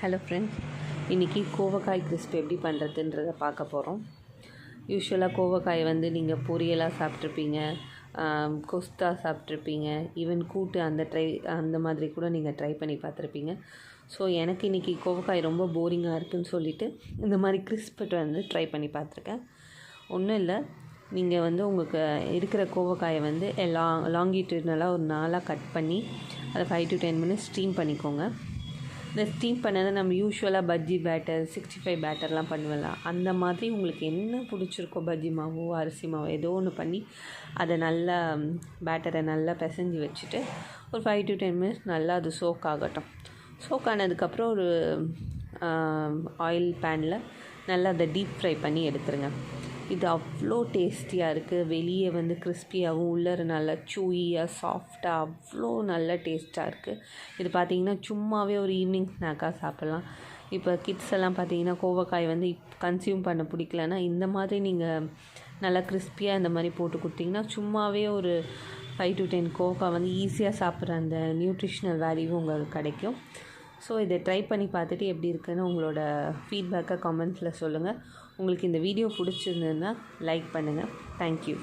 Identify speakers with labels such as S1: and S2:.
S1: Hello friends, இன்றைக்கி கோவக்காய் crisp எப்படி பண்ணுறதுன்றதை பார்க்க போகிறோம். யூஸ்வலாக கோவக்காய் வந்து நீங்கள் பொரியலாக சாப்பிட்ருப்பீங்க, கொஸ்தா சாப்பிட்ருப்பீங்க, ஈவன் கூட்டு அந்த மாதிரி கூட நீங்கள் ட்ரை பண்ணி பார்த்துருப்பீங்க. ஸோ எனக்கு இன்றைக்கி கோவக்காய் ரொம்ப போரிங்காக இருக்குதுன்னு சொல்லிவிட்டு இந்த மாதிரி கிறிஸ்பை வந்து ட்ரை பண்ணி பார்த்துருக்கேன். ஒன்றும் இல்லை, நீங்கள் வந்து உங்களுக்கு இருக்கிற கோவக்காயை வந்து லாங்கிட்யூட்னலாக ஒரு 4 கட் பண்ணி அதை 5 to 10 minutes ஸ்டீம் பண்ணிக்கோங்க. இந்த ஸ்டீம் பண்ணதை நம்ம யூஸ்வலாக பஜ்ஜி பேட்டர், 65 பேட்டர்லாம் பண்ணுவல, அந்த மாதிரி உங்களுக்கு என்ன பிடிச்சிருக்கோ, பஜ்ஜி மாவோ அரிசி மாவோ ஏதோ ஒன்று பண்ணி அதை நல்லா பேட்டரை நல்லா பிசைஞ்சு வச்சுட்டு ஒரு 5 to 10 minutes நல்லா அது சோக் ஆகட்டும். சோக் ஆனதுக்கப்புறம் ஒரு ஆயில் பேனில் நல்லா அதை டீப் ஃப்ரை பண்ணி எடுத்துருங்க. இது அவ்வளோ டேஸ்டியாக இருக்குது. வெளியே வந்து கிறிஸ்பியாகவும் உள்ளே நல்லா சூயியாக சாஃப்டாக அவ்வளோ நல்ல டேஸ்ட்டாக இருக்குது. இது பார்த்திங்கன்னா சும்மாவே ஒரு ஈவினிங் ஸ்நாக்காக சாப்பிட்லாம். இப்போ கிட்ஸ் எல்லாம் பார்த்திங்கன்னா கோவக்காய் வந்து கன்சியூம் பண்ண பிடிக்கலன்னா இந்த மாதிரி நீங்கள் நல்லா கிறிஸ்பியாக இந்த மாதிரி போட்டு கொடுத்திங்கன்னா சும்மாவே ஒரு 5 to 10 கோவக்காய் வந்து ஈஸியாக சாப்பிட்ற அந்த நியூட்ரிஷ்னல் வேல்யூவும் உங்களுக்கு கிடைக்கும். ஸோ இதை ட்ரை பண்ணி பார்த்துட்டு எப்படி இருக்குன்னு உங்களோட ஃபீட்பேக்கை கமெண்ட்ஸில் சொல்லுங்கள். உங்களுக்கு இந்த வீடியோ பிடிச்சிருந்ததுன்னா லைக் பண்ணுங்கள். தேங்க்யூ.